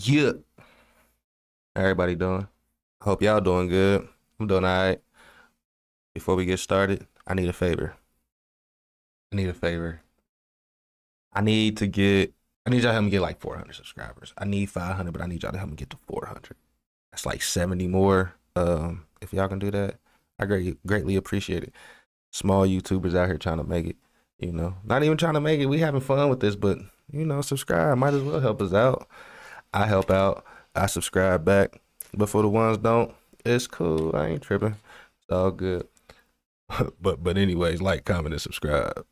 Yeah. How everybody doing? Hope y'all doing good. I'm doing all right. Before we get started, I need a favor. I need a favor. I need y'all to help me get like 400 subscribers. I need 500, but I need y'all to help me get to 400. That's like 70 more. If y'all can do that, I greatly appreciate it. Small YouTubers out here trying to make it, not even trying to make it. We having fun with this, but subscribe. Might as well help us out. I help out. I subscribe back. But for the ones don't, it's cool. I ain't tripping. It's all good. but anyways, like, comment, and subscribe.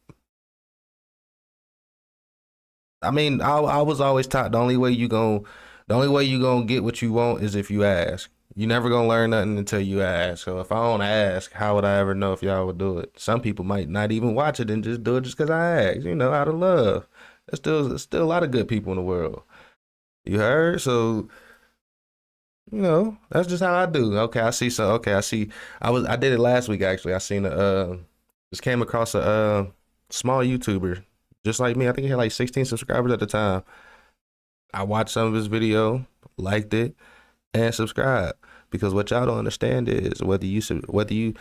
I mean, I was always taught the only way you gonna get what you want is if you ask. You never gonna learn nothing until you ask. So if I don't ask, how would I ever know if y'all would do it? Some people might not even watch it and just do it just because I asked, out of love. There's still a lot of good people in the world. You heard? So, that's just how I do. Okay, I see. So, okay, I see. I did it last week, actually. I seen just came across a small YouTuber, just like me. I think he had like 16 subscribers at the time. I watched some of his video, liked it, and subscribed. Because what y'all don't understand is whether you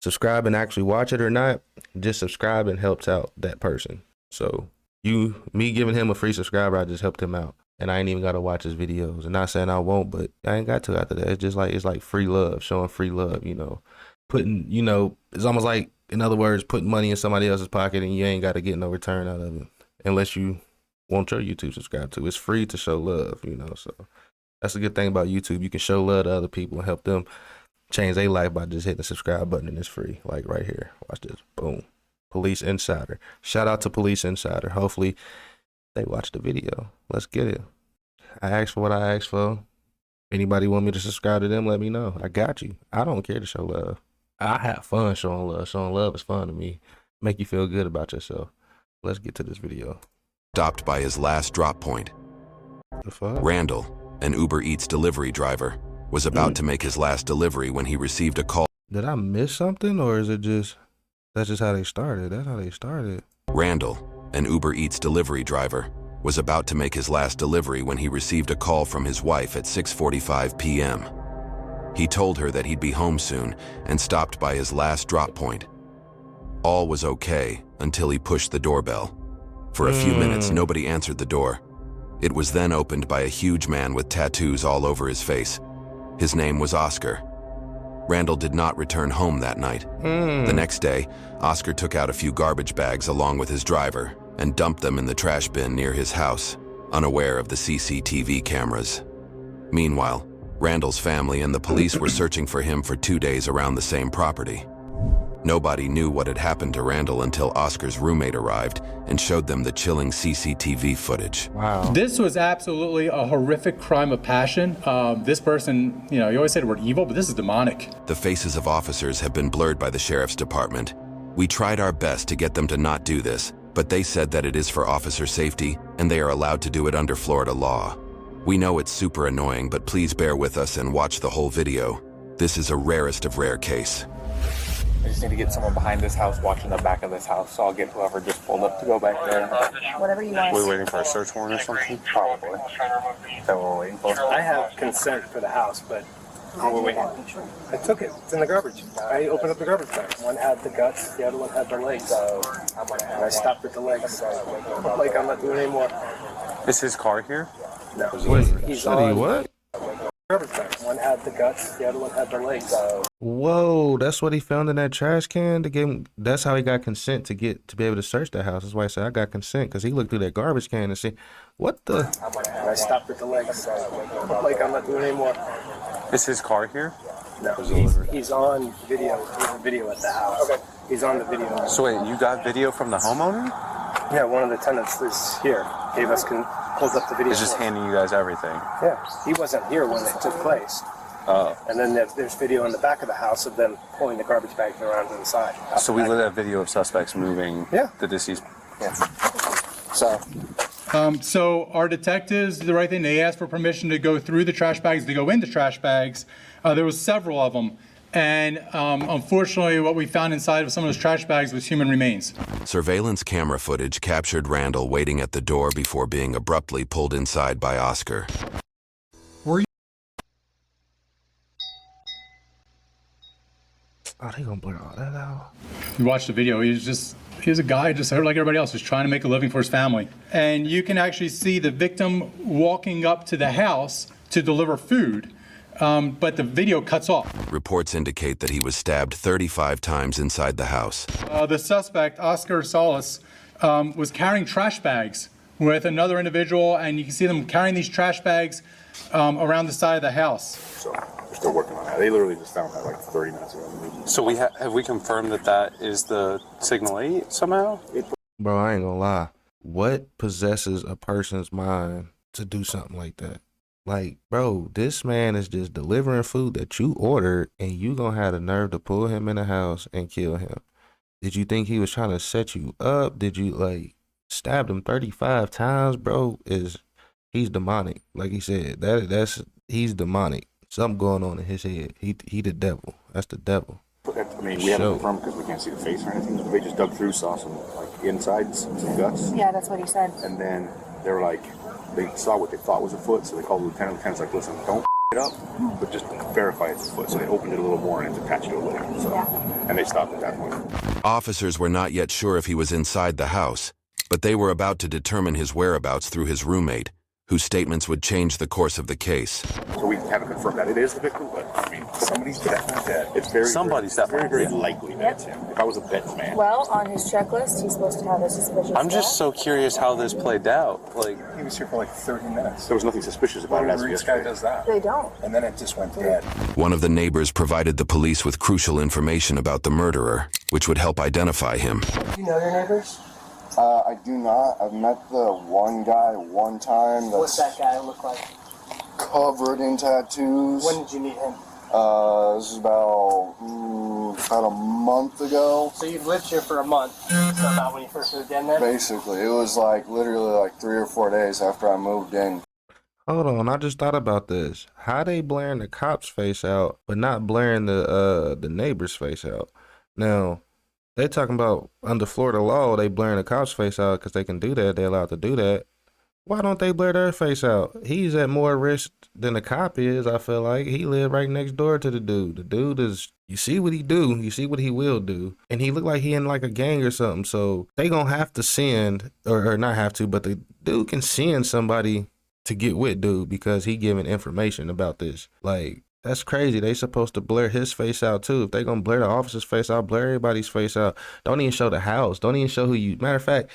subscribe and actually watch it or not, just subscribing helps out that person. So me giving him a free subscriber, I just helped him out. And I ain't even gotta watch his videos. And not saying I won't, but I ain't got to after that. It's like free love, showing free love, Putting, it's almost like, in other words, putting money in somebody else's pocket and you ain't gotta get no return out of it. Unless you want your YouTube subscribed to. It's free to show love, so that's a good thing about YouTube. You can show love to other people and help them change their life by just hitting the subscribe button, and it's free. Like right here. Watch this. Boom. Police Insider. Shout out to Police Insider. Hopefully they watch the video. Let's get it. I asked for what I asked for. Anybody want me to subscribe to them, let me know. I got you. I don't care to show love. I have fun showing love. Showing love is fun to me. Make you feel good about yourself. Let's get to this video. Stopped by his last drop point. The fuck? Randall, an Uber Eats delivery driver, was about to make his last delivery when he received a call. Did I miss something, or is it that's just how they started? That's how they started. Randall, an Uber Eats delivery driver, was about to make his last delivery when he received a call from his wife at 6:45 p.m. He told her that he'd be home soon and stopped by his last drop point. All was okay until he pushed the doorbell. For a few minutes, nobody answered the door. It was then opened by a huge man with tattoos all over his face. His name was Oscar. Randall did not return home that night. The next day, Oscar took out a few garbage bags along with his driver and dumped them in the trash bin near his house, unaware of the CCTV cameras. Meanwhile, Randall's family and the police were searching for him for 2 days around the same property. Nobody knew what had happened to Randall until Oscar's roommate arrived and showed them the chilling CCTV footage. Wow. This was absolutely a horrific crime of passion. This person, you always say the word evil, but this is demonic. The faces of officers have been blurred by the sheriff's department. We tried our best to get them to not do this, but they said that it is for officer safety and they are allowed to do it under Florida law. We know it's super annoying, but please bear with us and watch the whole video. This is a rarest of rare case. I just need to get someone behind this house watching the back of this house, so I'll get whoever just pulled up to go back there. Whatever you want. We're waiting for a search warrant or something? Probably. That's what we're waiting for. I have consent for the house, but we're waiting. I took it. It's in the garbage. I opened up the garbage bag. One had the guts, the other one had the legs. And I stopped at the legs. Like, I'm not doing any more. Is his car here? No. Wait, He's Shuddy, on what? garbage bag. One had the guts, the other one had the legs. Whoa, that's what he found in that trash can to give him. That's how he got consent to be able to search that house. That's why I said I got consent, because he looked through that garbage can and said, "What the?" And I stopped at the legs. Like, I'm not doing any more. Is his car here? No. He's on video. There's a video at the house. Okay. He's on the video. So wait, you got video from the homeowner? Yeah, one of the tenants is here. Gave us pulled up the video. He's just handing you guys everything. Yeah, he wasn't here when it took place. Oh. And then there's video in the back of the house of them pulling the garbage bags around to the side. So we lit a video of suspects moving the deceased. Yeah. So. So our detectives did the right thing. They asked for permission to go through the trash bags, to go into trash bags. There was several of them. And unfortunately, what we found inside of some of those trash bags was human remains. Surveillance camera footage captured Randall waiting at the door before being abruptly pulled inside by Oscar. Oh, they gonna blur all that out. You watch the video, he's a guy just like everybody else, just trying to make a living for his family. And you can actually see the victim walking up to the house to deliver food, but the video cuts off. Reports indicate that he was stabbed 35 times inside the house. The suspect, Oscar Salas, was carrying trash bags with another individual, and you can see them carrying these trash bags around the side of the house. So they're still working on that. They literally just found that like 30 minutes ago. So have we confirmed that is the Signal 8 somehow? Bro, I ain't gonna lie. What possesses a person's mind to do something like that? Like, bro, this man is just delivering food that you ordered, and you gonna have the nerve to pull him in the house and kill him. Did you think he was trying to set you up? Did you like stabbed him 35 times, bro? He's demonic. Like he said, he's demonic. Something going on in his head. He the devil. That's the devil. I mean, we haven't confirmed because we can't see the face or anything. They just dug through, saw some like insides, some guts. Yeah, that's what he said. And then they were like, they saw what they thought was a foot, so they called the lieutenant. The lieutenant's like, listen, don't it up, but just verify it's a foot. So they opened it a little more and it's attached to a leg. So, and they stopped at that point. Officers were not yet sure if he was inside the house, but they were about to determine his whereabouts through his roommate, whose statements would change the course of the case. So we haven't confirmed that it is the victim, but I mean, somebody's definitely dead. It's very likely that it's him. If I was a betting man. Well, on his checklist, he's supposed to have a suspicious I'm just so curious how this played out. Like, He was here for like 30 minutes. There was nothing suspicious about it as of This guy yesterday. does that. They don't. And then it just went dead. One of the neighbors provided the police with crucial information about the murderer, which would help identify him. Do you know your neighbors? I do not. I've met the one guy one time What's that's that guy look like? covered in tattoos. When did you meet him? This is about a month ago. So you've lived here for a month. So about when you first moved in there? Basically, it was like literally like 3 or 4 days after I moved in. Hold on, I just thought about this. How they blaring the cop's face out, but not blaring the neighbor's face out? Now, they talking about under Florida law, they blaring the cop's face out because they can do that. They're allowed to do that. Why don't they blur their face out? He's at more risk than the cop is, I feel like. He lived right next door to the dude. The dude is, you see what he do, you see what he will do. And he look like he in like a gang or something. So they gonna have to send, or not have to, but the dude can send somebody to get with dude because he giving information about this. Like, that's crazy. They supposed to blur his face out too. If they gonna blur the officer's face out, blur everybody's face out. Don't even show the house. Don't even show who you. Matter of fact,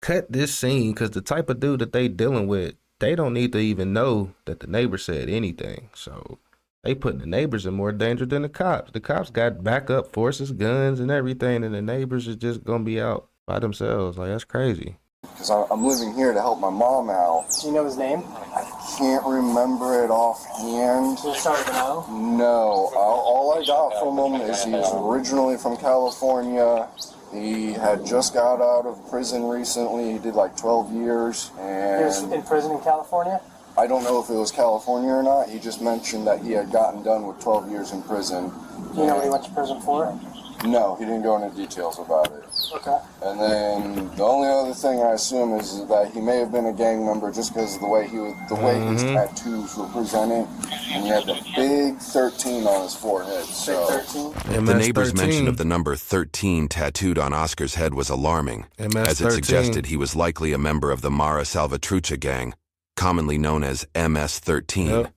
cut this scene because the type of dude that they dealing with, they don't need to even know that the neighbor said anything. So they putting the neighbors in more danger than the cops. The cops got backup forces, guns, and everything, and the neighbors is just gonna be out by themselves. Like, that's crazy. Because I'm living here to help my mom out. Do you know his name? I can't remember it offhand. Does it start with an O? No. All I got from him is he's originally from California. He had just got out of prison recently. He did like 12 years. He was And in prison in California? I don't know if it was California or not. He just mentioned that he had gotten done with 12 years in prison. Do you know what he went to prison for? No, he didn't go into details about it. Okay. And then the only other thing I assume is that he may have been a gang member just because of the way his tattoos were presented, and he had the big 13 on his forehead. So Big 13? The neighbor's mention of the number 13 tattooed on Oscar's head was alarming, as it suggested he was likely a member of the Mara Salvatrucha gang, commonly known as MS-13. Yep.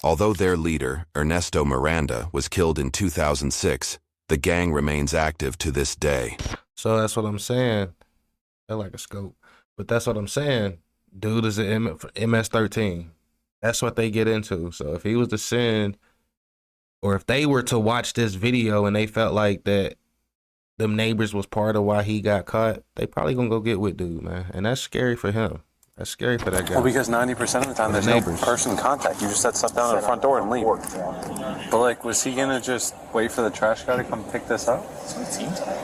Although their leader, Ernesto Miranda, was killed in 2006, the gang remains active to this day. So that's what I'm saying. They're like a scope. But that's what I'm saying. Dude is an MS-13. That's what they get into. So if he was to send, or if they were to watch this video and they felt like that them neighbors was part of why he got caught, they probably gonna go get with dude, man. And that's scary for him. That's scary for that guy. well, because 90% of the time there's no person contact. You just set stuff down at the front door and leave. But like, was he gonna just wait for the trash guy to come pick this up? That's what it seems like.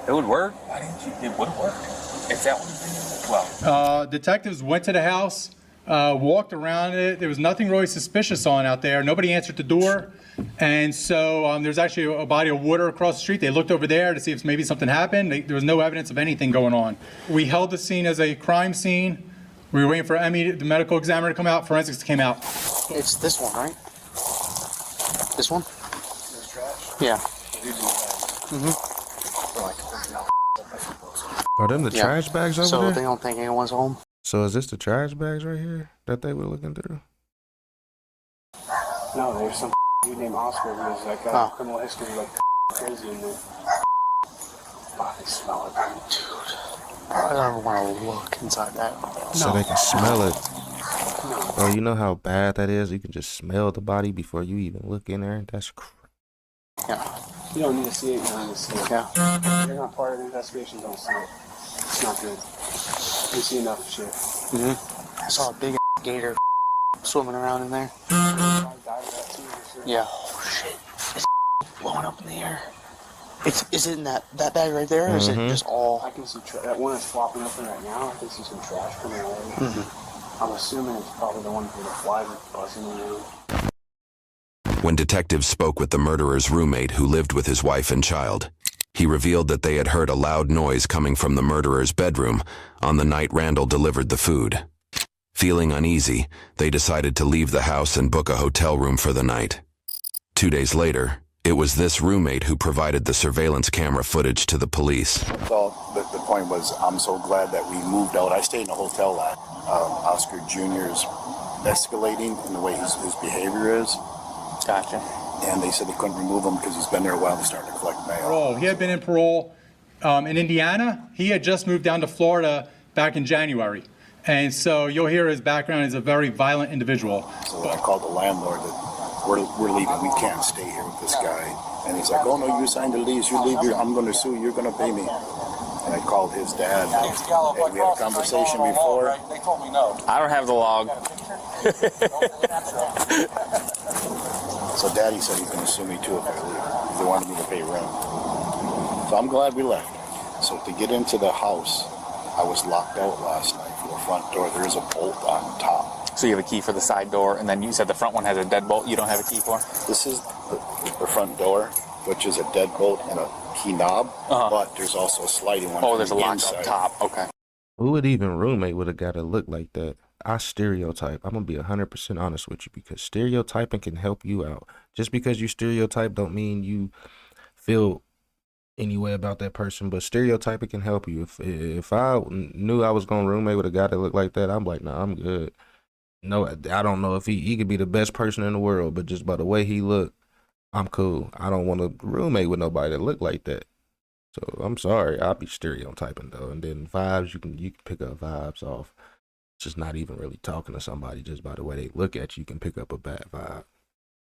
It would work. Why didn't you? It would have worked. If that was, well, Detectives went to the house, walked around it. There was nothing really suspicious on out there. Nobody answered the door. And so there's actually a body of water across the street. They looked over there to see if maybe something happened. There was no evidence of anything going on. We held the scene as a crime scene. We were waiting for Emmy, the medical examiner, to come out. Forensics came out. It's this one, right? This one? Yeah. So I told him, no, Are them the trash bags over so there? they don't think anyone's home. So is this the trash bags right here that they were looking through? No, there's some dude named Oscar who's like got criminal history like crazy in there. Oh, they smell it, dude. I don't ever want to look inside that. So they can smell it. Oh, you know how bad that is? You can just smell the body before you even look in there. That's crazy. Yeah. You don't need to see it, you don't need to see it. Yeah. You're not part of the investigation, don't see it. It's not good. You see enough shit. I saw a big gator swimming around in there. Yeah. Oh shit. It's blowing up in the air. Is it in that bag right there, or is it just all? I can see that one is flopping open right now. I can see some trash coming out of it. I'm assuming it's probably the one where the flies are buzzing around. When detectives spoke with the murderer's roommate who lived with his wife and child, he revealed that they had heard a loud noise coming from the murderer's bedroom on the night Randall delivered the food. Feeling uneasy, they decided to leave the house and book a hotel room for the night. 2 days later, it was this roommate who provided the surveillance camera footage to the police. Well, the point was, I'm so glad that we moved out. I stayed in a hotel lot. Oscar Jr. is escalating in the way his behavior is. Gotcha. And they said they couldn't remove him because he's been there a while. They started to collect mail. Parole. He had been in parole in Indiana. He had just moved down to Florida back in January. And so you'll hear his background is a very violent individual. So I called the landlord that we're leaving. We can't stay here with this guy. And he's like, oh no, you signed the lease. You leave here. I'm going to sue. You're going to pay me. And I called his dad. And we had a conversation before. They told me no. I don't have the log. So Daddy said he's going to sue me too if I leave. Because they wanted me to pay rent. So I'm glad we left. So to get into the house, I was locked out last night for the front door. There is a bolt on top. So you have a key for the side door, and then you said the front one has a deadbolt you don't have a key for? This is the front door, which is a deadbolt and a key knob. But there's also a sliding one. Oh, there's a lock inside. up top. Okay. Who would even roommate would have got to look like that? I stereotype. I'm going to be 100% honest with you because stereotyping can help you out. Just because you stereotype don't mean you feel any way about that person, but stereotyping can help you. If I knew I was going to roommate with a guy that looked like that, I'm like, nah, I'm good. No, I don't know if he could be the best person in the world, but just by the way he looked, I'm cool. I don't want to roommate with nobody that look like that. So I'm sorry, I'll be stereotyping though. And then vibes, you can pick up vibes off just not even really talking to somebody. Just by the way they look at you, you can pick up a bad vibe.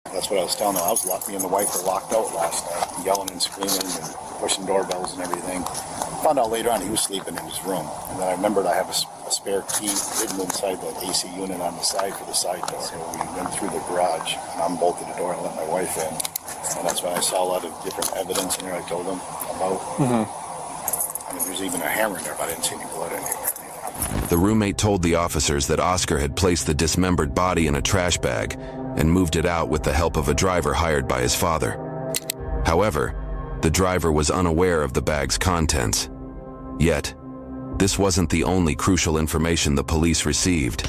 That's what I was telling them. I was locked. Me and the wife were locked out last night, yelling and screaming and pushing doorbells and everything. Found out later on he was sleeping in his room. And then I remembered I have a spare key hidden inside the AC unit on the side for the side door. So we went through the garage and unbolted the door and let my wife in. And that's when I saw a lot of different evidence in there I told them about. I mean, there's even a hammer in there, but I didn't see any blood anywhere. The roommate told the officers that Oscar had placed the dismembered body in a trash bag and moved it out with the help of a driver hired by his father. However, the driver was unaware of the bag's contents. Yet, this wasn't the only crucial information the police received.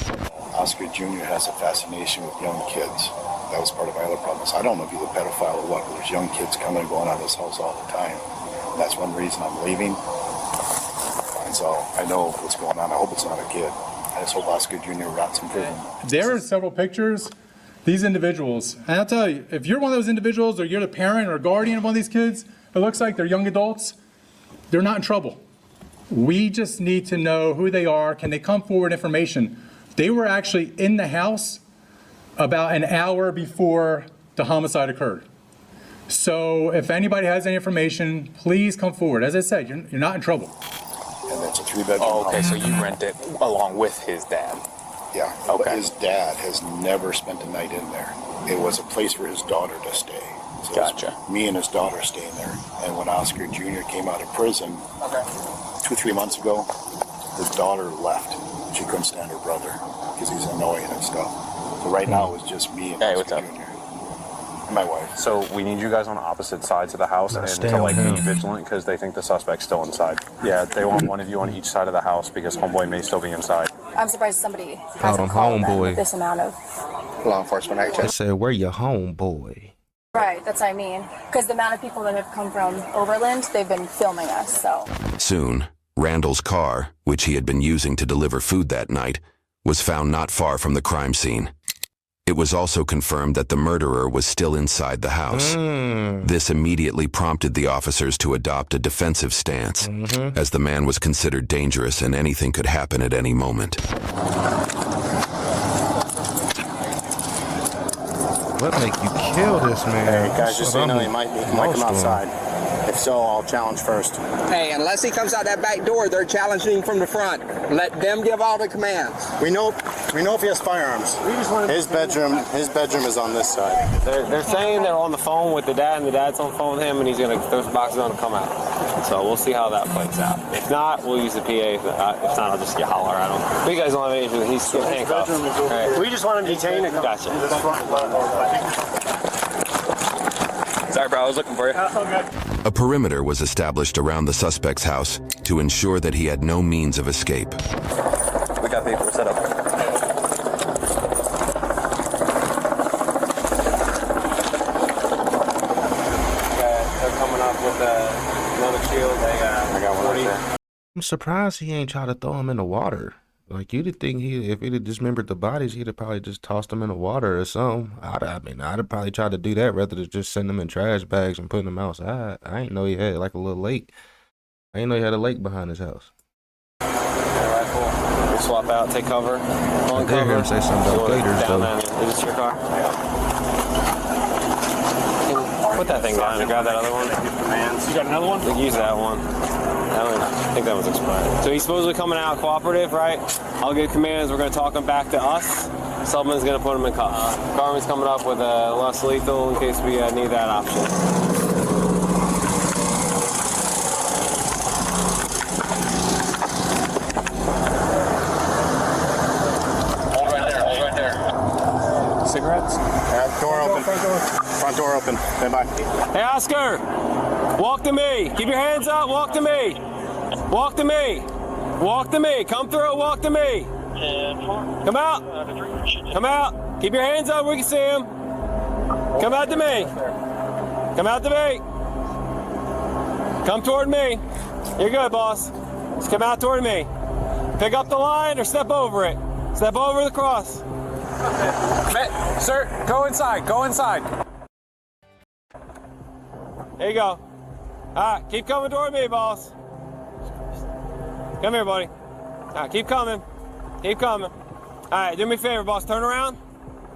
Oscar Jr. has a fascination with young kids. That was part of my other problems. I don't know if he's a pedophile or what, but there's young kids coming and going out of this house all the time. And that's one reason I'm leaving. And so I know what's going on. I hope it's not a kid. I just hope Oscar Jr. rots in prison. There are several pictures. These individuals, and I'll tell you, if you're one of those individuals or you're the parent or guardian of one of these kids, it looks like they're young adults, they're not in trouble. We just need to know who they are. Can they come forward information? They were actually in the house about an hour before the homicide occurred. So if anybody has any information, please come forward. As I said, you're not in trouble. And it's a 3-bedroom Oh, okay. house. So you rent it along with his dad. Yeah, Okay. but his dad has never spent a night in there. It was a place for his daughter to stay. So it was Gotcha. me and his daughter staying there. And when Oscar Jr. came out of prison 2-3 months ago, his daughter left. She couldn't stand her brother because he's annoying and stuff. So right now it's just me and Hey, Oscar what's up? Jr. and my wife. So we need you guys on opposite sides of the house and stay to on like him. be vigilant because they think the suspect's still inside. Yeah, they want one of you on each side of the house because homeboy may still be inside. I'm surprised somebody Called hasn't him called them homeboy. this amount of Law enforcement They action. said, where your homeboy? Right, that's what I mean. Because the amount of people that have come from Overland, they've been filming us, so. Soon, Randall's car, which he had been using to deliver food that night, was found not far from the crime scene. It was also confirmed that the murderer was still inside the house. This immediately prompted the officers to adopt a defensive stance, as the man was considered dangerous and anything could happen at any moment. What make you kill this man? Hey, guys, just so you know, he might come outside. If so, I'll challenge first. Hey, unless he comes out that back door, they're challenging from the front. Let them give all the commands. We know if he has firearms. His bedroom is on this side. They're saying they're on the phone with the dad, and the dad's on the phone with him, and he's gonna those boxes gonna come out. So we'll see how that plays out. If not, we'll use the PA. If not, I'll just get holler at him. But you guys don't have any issue. He's still handcuffed. Right. We just want him detained. Gotcha. Sorry, bro. I was looking for you. A perimeter was established around the suspect's house to ensure that he had no means of escape. We got paper set up. They're coming up with another shield. I got one right there. I'm surprised he ain't tried to throw him in the water. Like, you'd think if he'd have dismembered the bodies, he'd have probably just tossed them in the water or something. I'd have probably tried to do that rather than just send them in trash bags and putting them outside. I ain't know he had like a little lake. I ain't know he had a lake behind his house. Rifle. We'll swap out, take cover. I did hear him say something about gators, though. Is this your car? Put that thing down and grab that other one. You got another one? Use that one. I think that was expired. So he's supposedly coming out cooperative, right? I'll give commands. We're going to talk him back to us. Sullivan's going to put him in cuffs. Garmin's coming up with a less lethal in case we need that option. Hold right there. Cigarettes? Door open. Front door open. Stand by. Hey, Oscar! Walk to me. Keep your hands up. Walk to me. Walk to me. Walk to me. Come through. Walk to me. Come out. Come out. Keep your hands up. We can see him. Come out to me. Come out to me. Come toward me. You're good, boss. Just come out toward me. Pick up the line or step over it. Step over the cross. Sir, go inside. Go inside. There you go. All right, keep coming toward me, boss. Come here, buddy. All right, keep coming. Keep coming. All right, do me a favor, boss. Turn around.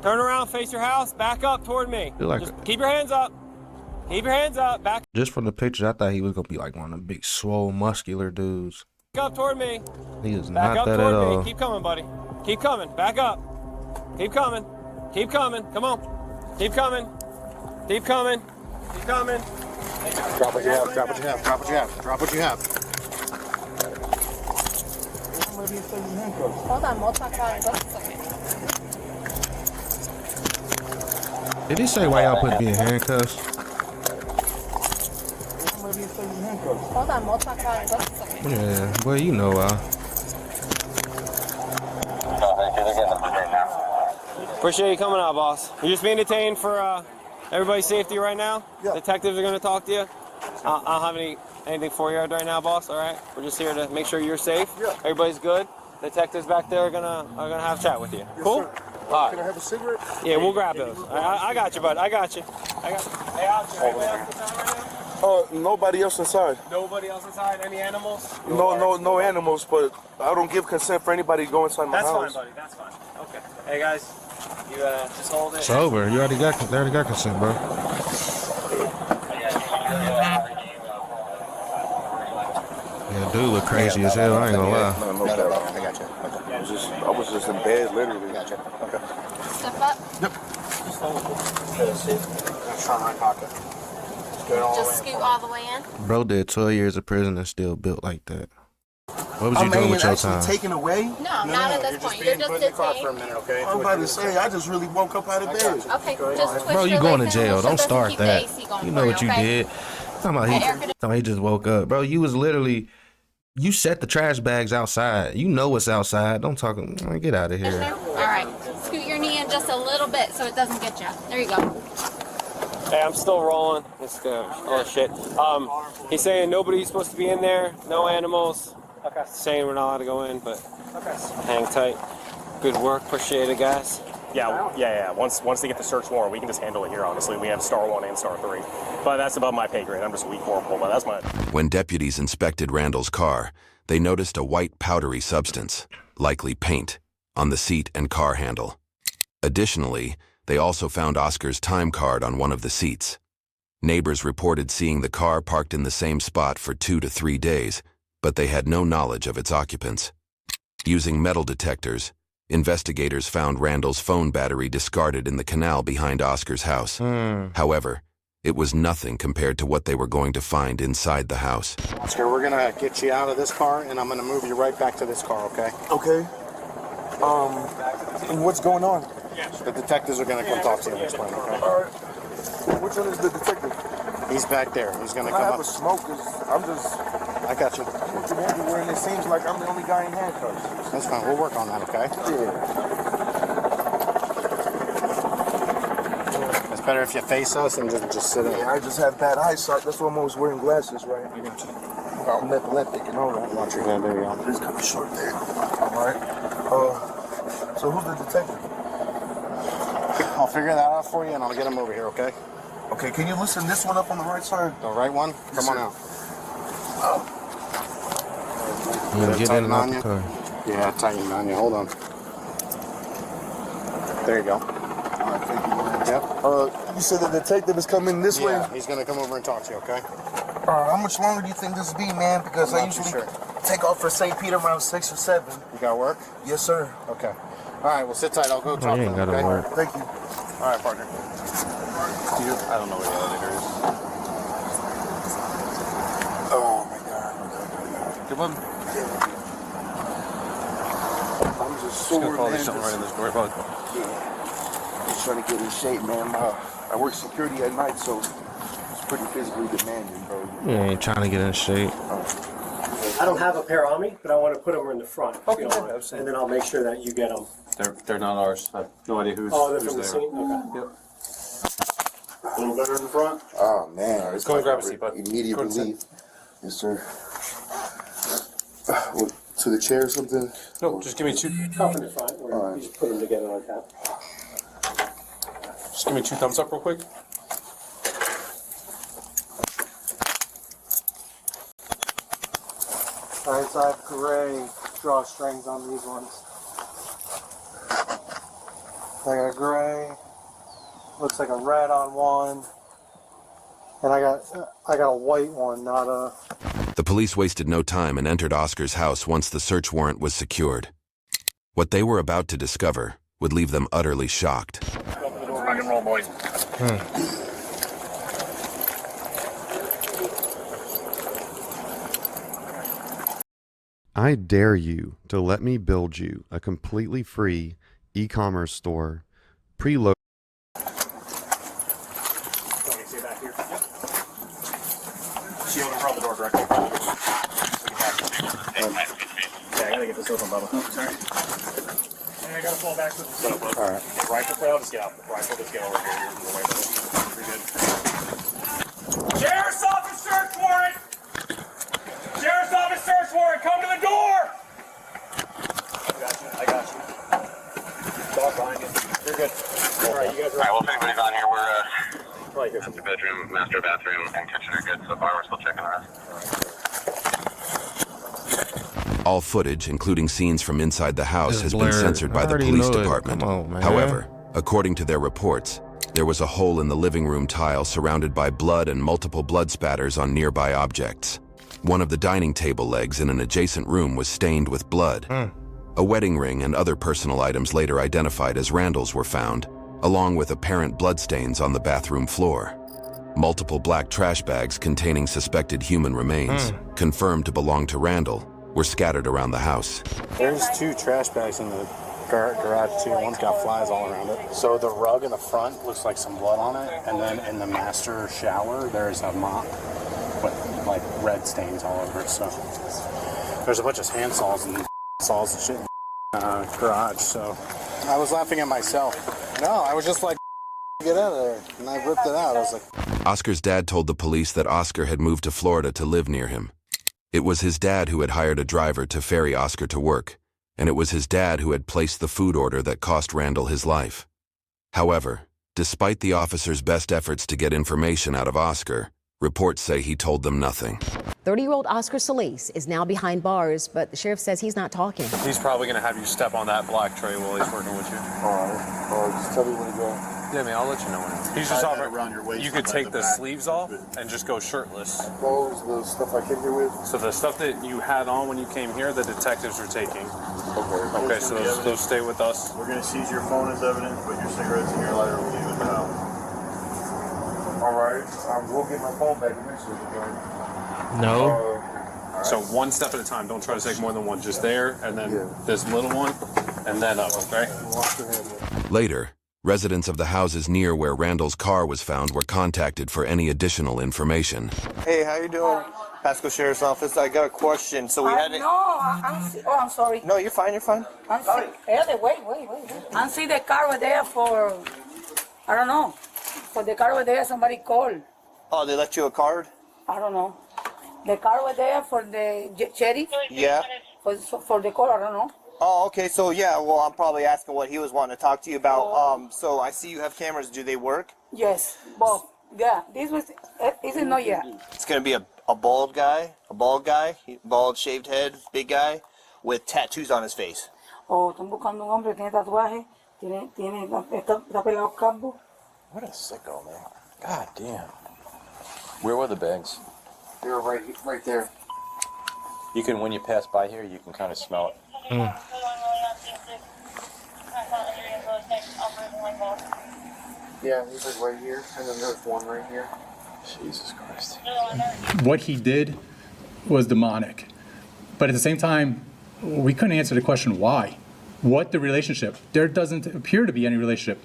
Turn around, face your house, back up toward me. Just keep your hands up. Keep your hands up. Back Just from the pictures, I thought he was going to be like one of them big, swole, muscular dudes. up toward me. He is Back not up that toward at me. all. Keep coming, buddy. Keep coming. Back up. Keep coming. Keep coming. Come on. Keep coming. Keep coming. Keep coming. Drop what you have. Drop what you have. Drop what you have. Drop what you have. Hold on, we'll talk about it in just a second. Did he say why y'all put me in handcuffs? Hold on, we'll talk about it in just a second. Yeah, well, you know Appreciate you coming out, boss. You're just being detained for everybody's safety right now. Yeah. Detectives are going to talk to you. I don't have anything for you right now, boss. All right, we're just here to make sure you're safe. Yeah. Everybody's good. Detectives back there are gonna have a chat with you. Yes, cool. Sir. All right. Can I have a cigarette? Yeah, we'll grab those. I got you, bud. I got you. Hey, Oscar, anybody else inside right now? Nobody else inside. Nobody else inside? Any animals? No animals, but I don't give consent for anybody to go inside my house. That's fine, buddy. That's fine. Okay. Hey, guys, you just hold it. It's over. You already got consent, bro. Yeah, dude look crazy as hell. I ain't gonna lie. No, I got you. I was just in bed, literally. Gotcha. Okay. Step up. Yep. Just scoot all the way in. Bro did 12 years of prison and still built like that. What was you doing with your time? Taken away? No, not at this point. You're just detained. Okay. I'm about to say, I just really woke up out of bed. Okay, just twist Bro, you your going to legs in a jail. little Don't so start keep the that. AC going You for know what you okay? did. Talking about he just woke up. Bro, you was literally, you set the trash bags outside. You know what's outside. Don't talk, get out of here. All right, scoot your knee in just a little bit so it doesn't get you. There you go. Hey, I'm still rolling. Let's go. Oh shit. He's saying nobody's supposed to be in there. No animals. Okay. Saying we're not allowed to go in, but hang tight. Good work. Appreciate it, guys. Yeah. Once they get the search warrant, we can just handle it here, honestly. We have Star 1 and Star 3. But that's above my pay grade. I'm just a weak corporal, but that's my... When deputies inspected Randall's car, they noticed a white powdery substance, likely paint, on the seat and car handle. Additionally, they also found Oscar's time card on one of the seats. Neighbors reported seeing the car parked in the same spot for 2 to 3 days, but they had no knowledge of its occupants. Using metal detectors, investigators found Randall's phone battery discarded in the canal behind Oscar's house. However, it was nothing compared to what they were going to find inside the house. Oscar, we're gonna get you out of this car, and I'm gonna move you right back to this car, okay? Okay. And what's going on? The detectives are gonna come talk to you and explain, okay? All right. Which one is the detective? He's back there. He's gonna I come have up. a smoke, 'cause I'm just... I got you. looking everywhere, and it seems like I'm the only guy in handcuffs. That's fine. We'll work on that, okay? Yeah. It's better if you face us and just sit in. Yeah, I just have bad eyesight. That's why I'm always wearing glasses, right? I'm epileptic and all that. Watch your head. There you go. It's kind of short there. All right. So who's the detective? I'll figure that out for you, and I'll get him over here, okay? Okay, can you listen this one up on the right side? The right one? Come on out. Get in and out the car. Yeah, tighten on you. Hold on. There you go. All right, thank you, man. Yep. You said the detective is coming this way? Yeah, he's gonna come over and talk to you, okay? How much longer do you think this will be, man? Because I usually take off for St. Peter around 6 or 7. You got work? Yes, sir. Okay. All right, well, sit tight. I'll go talk to him, okay? work. Thank you. All right, partner. I don't know where the elevator is. Oh, my God. Good one. I'm just sore, Just gonna call man. this something right in this door. About Just trying to get in shape, man. I work security at night, so it's pretty physically demanding, bro. You ain't trying to get in shape. I don't have a pair on me, but I want to put them in the front. Okay. And then I'll make sure that you get them. they're not ours. I have no idea who's. Oh, they're who's from the there. scene? Okay. Yep. A little better in the front? Oh, man. Let's go and grab a seat, bud. Immediate Go and sit. relief. Yes, sir. To the chair or something? No, just give me two. Cup in the front, or All right. you just put them together like that. Just give me 2 thumbs up real quick. Alright, so I have gray drawstrings on these ones. I got gray, looks like a red on one, and I got a white one, not a... The police wasted no time and entered Oscar's house once the search warrant was secured. What they were about to discover would leave them utterly shocked. Rock and roll, boys. I dare you to let me build you a completely free e-commerce store, preloaded. Shield in front of the door directly. Yeah, I gotta get this open, Bubba. Sorry. And I gotta fall back to the seat. All right. Rifle play, I'll just get out. Rifle, just get over here. You're in the way, Bubba. Pretty good. Sheriff's office search warrant! Sheriff's office search warrant! Come to the door! I got you. Dog behind you. You're good. All right, you guys are... All right, well, if anybody's on here, we're, Right here. master bedroom, master bathroom, and kitchen are good so far. We're still checking the rest. All footage, including scenes from inside the house, It's has been blurred. censored by I the already police know it. department. Come on, man. However, according to their reports, there was a hole in the living room tile surrounded by blood and multiple blood spatters on nearby objects. One of the dining table legs in an adjacent room was stained with blood. A wedding ring and other personal items later identified as Randall's were found, along with apparent bloodstains on the bathroom floor. Multiple black trash bags containing suspected human remains, confirmed to belong to Randall, were scattered around the house. There's 2 trash bags in the garage too. One's got flies all around it. So the rug in the front looks like some blood on it, and then in the master shower there's a mop with like red stains all over it. So there's a bunch of hand saws and saws and shit in the garage. So I was laughing at myself. No, I was just like, Get out of there. And I ripped it out. I was like... Oscar's dad told the police that Oscar had moved to Florida to live near him. It was his dad who had hired a driver to ferry Oscar to work, and it was his dad who had placed the food order that cost Randall his life. However, despite the officer's best efforts to get information out of Oscar, reports say he told them nothing. 30-year-old Oscar Solis is now behind bars, but the sheriff says he's not talking. He's probably going to have you step on that black tray while he's working with you. All right. Or just tell me when to go. Yeah, man, I'll let you know when. He's just offering around your waist. You could take the sleeves off and just go shirtless. Clothes, the stuff I came here with? So the stuff that you had on when you came here, the detectives are taking. Okay, so those stay with us. We're going to seize your phone as evidence, but your cigarettes and your lighter will leave at the house. All right. We'll get my phone back eventually. No. So one step at a time. Don't try to take more than one. Just there, and then this little one, and then up, okay? Later, residents of the houses near where Randall's car was found were contacted for any additional information. Hey, how you doing? Pasco Sheriff's Office. I got a question. So we had it. No, I'm sorry. No, you're fine. You're fine. I'm sorry. Wait. I see the car over there for, I don't know, for the car over there. Somebody called. Oh, they left you a card? I don't know. The car over there for the sheriff. Yeah. For the call, I don't know. Oh, okay. So yeah. Well, I'm probably asking what he was wanting to talk to you about. So I see you have cameras. Do they work? Yes, both. Yeah. This was. Isn't not yet. It's gonna be a bald guy, bald shaved head, big guy, with tattoos on his face. Oh, están buscando un hombre que tiene tatuaje, está pelado calvo. What a sicko, man. God damn. Where were the bags? They were right there. You can, when you pass by here, you can kind of smell it. Yeah, he's like right here, and then there's one right here. Jesus Christ. What he did was demonic. But at the same time, we couldn't answer the question why. What the relationship? There doesn't appear to be any relationship.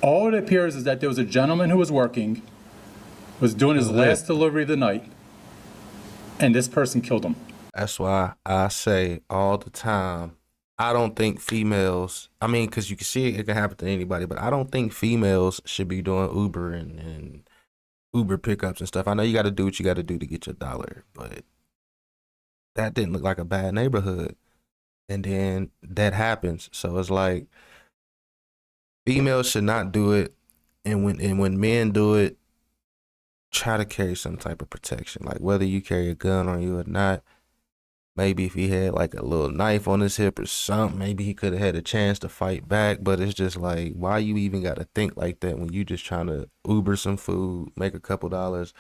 All it appears is that there was a gentleman who was working, was doing his last delivery of the night, and this person killed him. That's why I say all the time, I don't think females, I mean, because you can see it can happen to anybody, but I don't think females should be doing Uber and Uber pickups and stuff. I know you got to do what you got to do to get your dollar, but that didn't look like a bad neighborhood. And then that happens. So it's like females should not do it. And when men do it, try to carry some type of protection. Like whether you carry a gun on you or not, maybe if he had like a little knife on his hip or something, maybe he could have had a chance to fight back. But it's just like, why you even got to think like that when you just trying to Uber some food, make a couple dollars,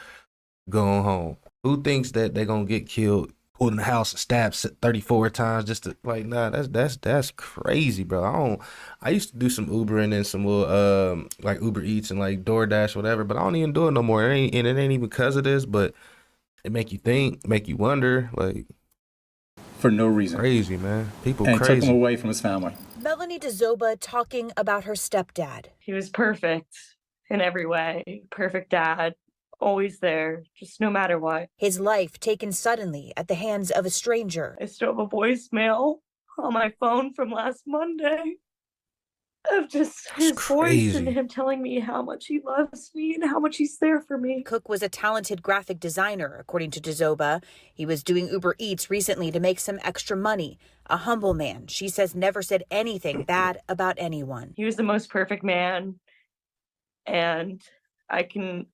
go home? Who thinks that they're going to get killed, pulled in the house and stabbed 34 times just to, like, nah, that's crazy, bro. I used to do some Uber and then some little, like Uber Eats and like DoorDash, whatever, but I don't even do it no more. It ain't even because of this, but it make you think, make you wonder, like, for no reason. Crazy, man. People and crazy. Took him away from his family. Melanie DeZoba talking about her stepdad. He was perfect in every way. Perfect dad. Always there, just no matter what. His life taken suddenly at the hands of a stranger. I still have a voicemail on my phone from last Monday of just his voice and him telling me how much he loves me and how much he's there for me. Cook was a talented graphic designer, according to DeZoba. He was doing Uber Eats recently to make some extra money. A humble man, she says, never said anything bad about anyone. He was the most perfect man, and I can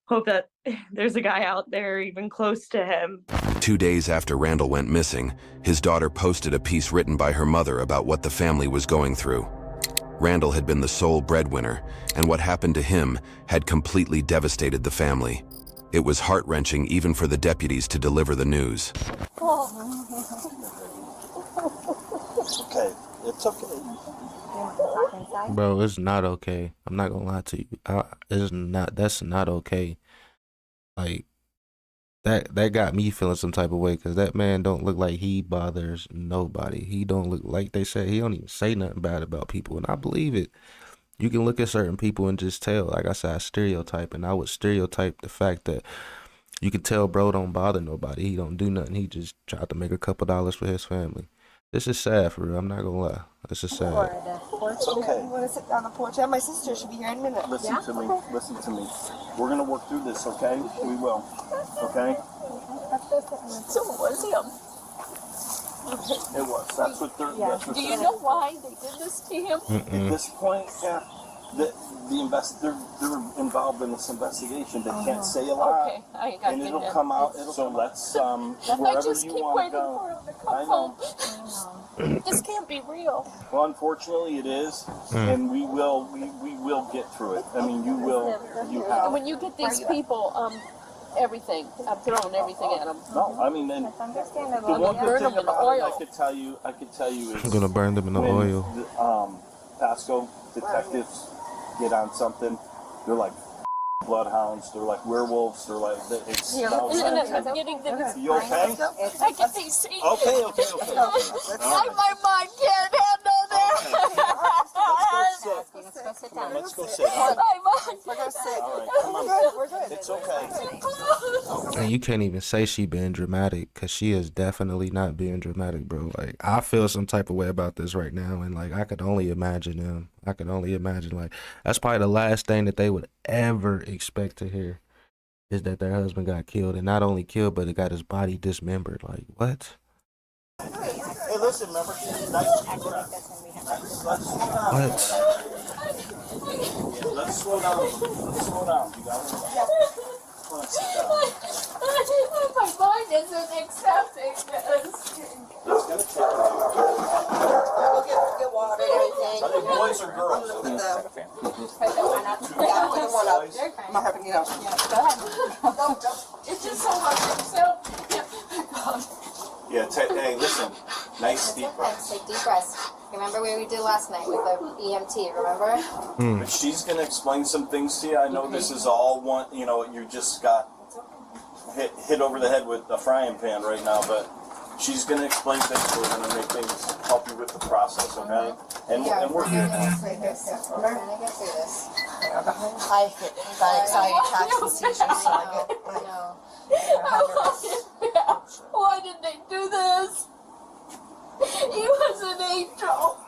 hope that there's a guy out there even close to him. 2 days after Randall went missing, his daughter posted a piece written by her mother about what the family was going through. Randall had been the sole breadwinner, and what happened to him had completely devastated the family. It was heart-wrenching even for the deputies to deliver the news. It's okay. It's okay. Bro, it's not okay. I'm not gonna lie to you. That's not okay. Like, that got me feeling some type of way, because that man don't look like he bothers nobody. He don't look, like they say, he don't even say nothing bad about people, and I believe it. You can look at certain people and just tell. Like I said, I stereotype, and I would stereotype the fact that you can tell bro don't bother nobody. He don't do nothing. He just tried to make a couple dollars for his family. This is sad, for real. I'm not gonna lie. This is sad. porch. It's okay. You want to sit on the porch? Yeah, my sister should be here in a minute. Listen to me. Listen to me. We're gonna work through this, okay? We will. Okay? So it was him. It was. That's what they're. Yeah. That's what Do you they're- know why they did this to him? At this point, yeah, they're involved in this investigation. They can't say a lot, Okay, I got and you. it'll come out. So let's I wherever just you keep want to waiting go. for him to I come know. home. This can't be real. Well, unfortunately, it is, and we will get through it. I mean, you will. You have. And when you get these people, everything, I'm throwing everything at them. No, I mean, and the one good Burn thing them in about oil. it, I could tell you is I'm gonna burn them in the when oil. Pasco detectives get on something, they're like bloodhounds, they're like werewolves, they're like it's. And I'm getting them. You okay? I get these seats. Okay. My mind can't handle this. Let's go sit. All right, come on. We're good. It's okay. And you can't even say she being dramatic, because she is definitely not being dramatic, bro. Like, I feel some type of way about this right now, and like I could only imagine them. I could only imagine, like, that's probably the last thing that they would ever expect to hear, is that their husband got killed, and not only killed, but it got his body dismembered. Like, what? Hey, listen, remember? What? Let's slow down. Let's slow down. You got it? Let's sit down. My mind isn't accepting this. It's gonna take. We'll get water and everything. Are they boys or girls? Yeah, put the one up. I'm having it up. It's just so much himself. Yeah, hey, listen. Nice deep breaths. Take deep breaths. Remember what we did last night with the EMT, remember? But she's going to explain some things to you. I know this is all one, you just got hit over the head with a frying pan right now, but she's going to explain things. We're going to make things help you with the process, okay? And we're here now. We're gonna get through this. I get anxiety attacks and seizures, so I know. Why did they do this? He was an angel.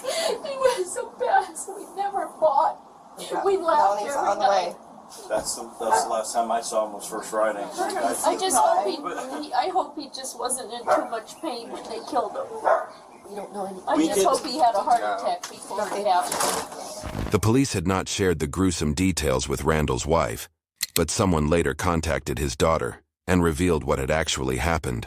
He was so bad, so we never fought. We laughed every night. That's the last time I saw him was First Friday. I just hope I hope he just wasn't in too much pain when they killed him. We don't know anything. I just hope he had a heart attack before it happened. The police had not shared the gruesome details with Randall's wife, but someone later contacted his daughter and revealed what had actually happened.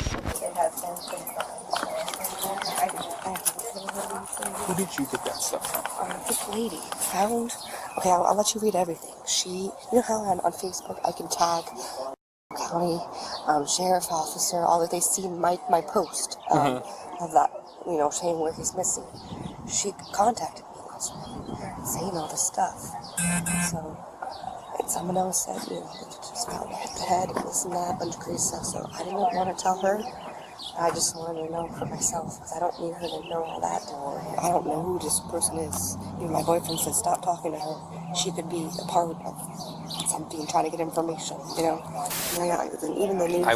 Who did you get that stuff from? This lady found. Okay, I'll let you read everything. You know how on Facebook I can tag county sheriff officer, all that they see my post of that, saying where he's missing. She contacted me last night saying all this stuff. So, and someone else said, just found hit the head and this and that, bunch of crazy stuff. So I didn't want to tell her. I just wanted to know for myself, because I don't need her to know all that. I don't know who this person is. My boyfriend said stop talking to her. She could be a part of something, trying to get information, Yeah, and even the news. I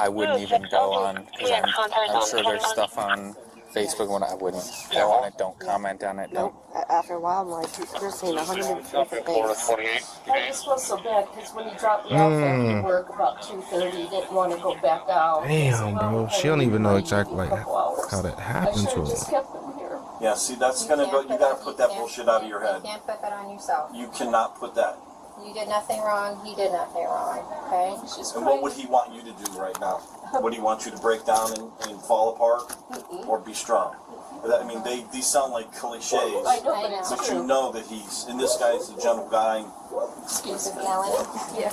wouldn't even go on, because I'm sure there's stuff on Facebook when I wouldn't go on it. Don't comment on it. Don't. After a while, I'm like, you're saying 100 different things. I just feel so bad because when he dropped me off after work about 2:30, he didn't want to go back out. Damn, bro. She don't even know exactly like how that happened to just him. kept him here. Yeah, see, that's going to go, you got to put that bullshit out of your head. You can't put that on yourself. You cannot put that. You did nothing wrong. He did nothing wrong. Okay? And what would he want you to do right now? Would he want you to break down and fall apart, or be strong? I mean, these sound like cliches, I know, but it's but true. you know that and this guy's a gentle guy. Excuse me, Alan. Yeah.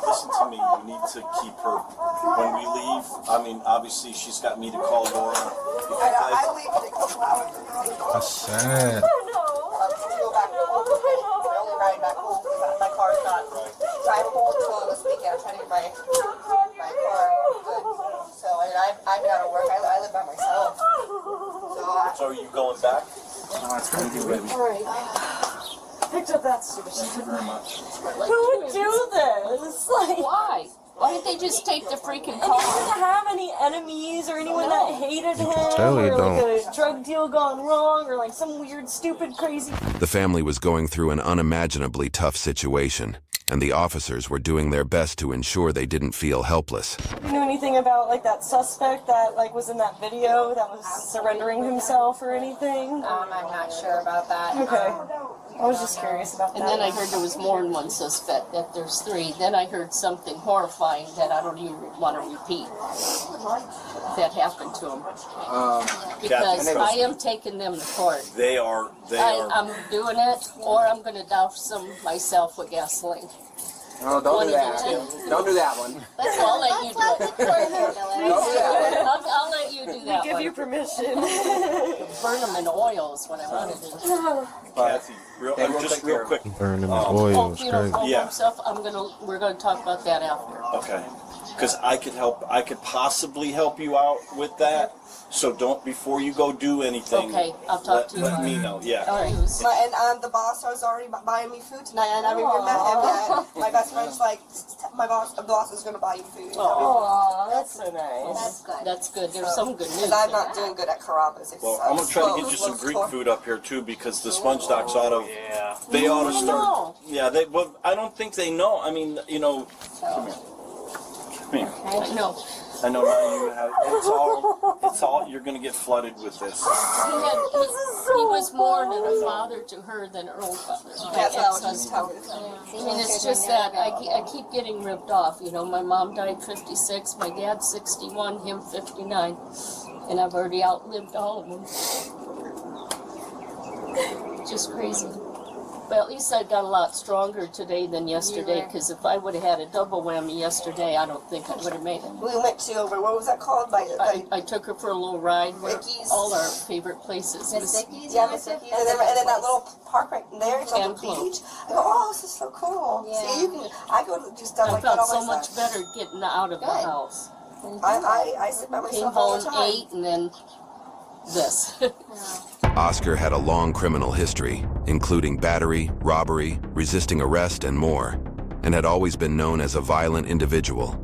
Listen to me, you need to keep her. When we leave, I mean, obviously she's got me to call Laura. I leave in a couple hours. That's sad. To go back home. I'm only riding back home because my car's not driving home until this weekend. I'm trying to get my car good. So I'm out of work. I live by myself. So are you going back? All right. Picked up that stupid Thank you very much. Who would do this? Like, why? Why didn't they just take the freaking And car? he didn't have any enemies or anyone that hated him, tell you or like don't. a drug deal gone wrong, or like some weird, stupid, crazy. The family was going through an unimaginably tough situation, and the officers were doing their best to ensure they didn't feel helpless. Do you know anything about like that suspect that like was in that video that was surrendering himself or anything? I'm not sure about that. Okay. I was just curious about that. And then I heard there was more than one suspect, that there's 3. Then I heard something horrifying that I don't even want to repeat that happened to him. Because I am taking them to court. They are. I'm doing it, or I'm going to douse them myself with gasoline. No, don't One do of that. the two. Don't do that one. I'll let you do it. I'll let you do that. We give you permission. Burn them in oil is what I want to do. Kathy, real quick. Burn them in oil. It's crazy. Yeah. Stuff. We're gonna talk about that after. Okay. Because I could help. I could possibly help you out with that. So don't, before you go do anything. Okay, I'll talk to you. Let me know. Yeah. All right. And the boss was already buying me food tonight. I never even met him yet. My best friend's like, my boss is gonna buy you food. Oh, that's so nice. That's good. There's some good news. Because I'm not doing good at Carrabba's. Well, I'm gonna try to get you some Greek food up here too, because the Sponge Docks ought to. Yeah. They ought to start. Yeah. They. Well, I don't think they know. I mean, you know. Come here. Come here. I know. I know now you have. It's all. You're gonna get flooded with this. He was more than a father to her than her own father. That's how she's telling. And it's just that I keep getting ripped off. You know, my mom died 56, my dad 61, him 59, and I've already outlived all of them. Just crazy. But at least I got a lot stronger today than yesterday, because if I would have had a double whammy yesterday, I don't think I would have made it. We went to what was that called? I took her for a little ride. All our favorite places. Yeah, Miss Vicky's. And then that little park right there, it's on the beach. I go, oh, this is so cool. Yeah. See, you can. I go to do stuff like that I all felt so myself. much better getting out of the house. I sit by Came myself all home, the time. ate, and then this. Oscar had a long criminal history, including battery, robbery, resisting arrest, and more, and had always been known as a violent individual.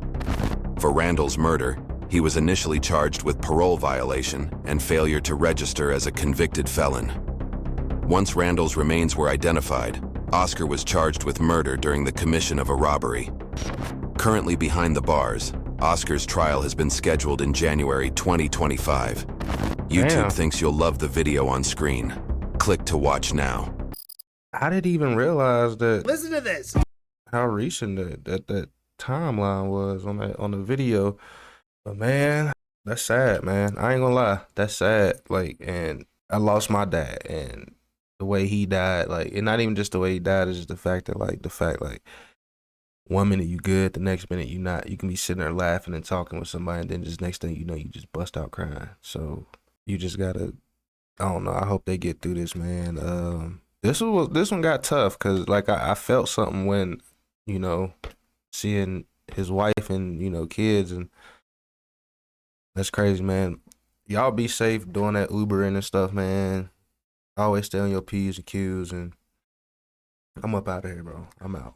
For Randall's murder, he was initially charged with parole violation and failure to register as a convicted felon. Once Randall's remains were identified, Oscar was charged with murder during the commission of a robbery. Currently behind the bars, Oscar's trial has been scheduled in January 2025. YouTube Damn. thinks you'll love the video on screen. Click to watch now. I didn't even realize that. Listen to this. How recent that timeline was on the video. But man, that's sad, man. I ain't gonna lie, that's sad. Like, and I lost my dad, and the way he died, like, and not even just the way he died, is just the fact like 1 minute you good, the next minute you not. You can be sitting there laughing and talking with somebody, and then just next thing you know, you just bust out crying. So you just gotta, I don't know. I hope they get through this, man. This one got tough, cause like I felt something when, you know, seeing his wife and, you know, kids, and that's crazy, man. Y'all be safe doing that Ubering and stuff, man. Always stay on your P's and Q's, and I'm up out of here, bro. I'm out.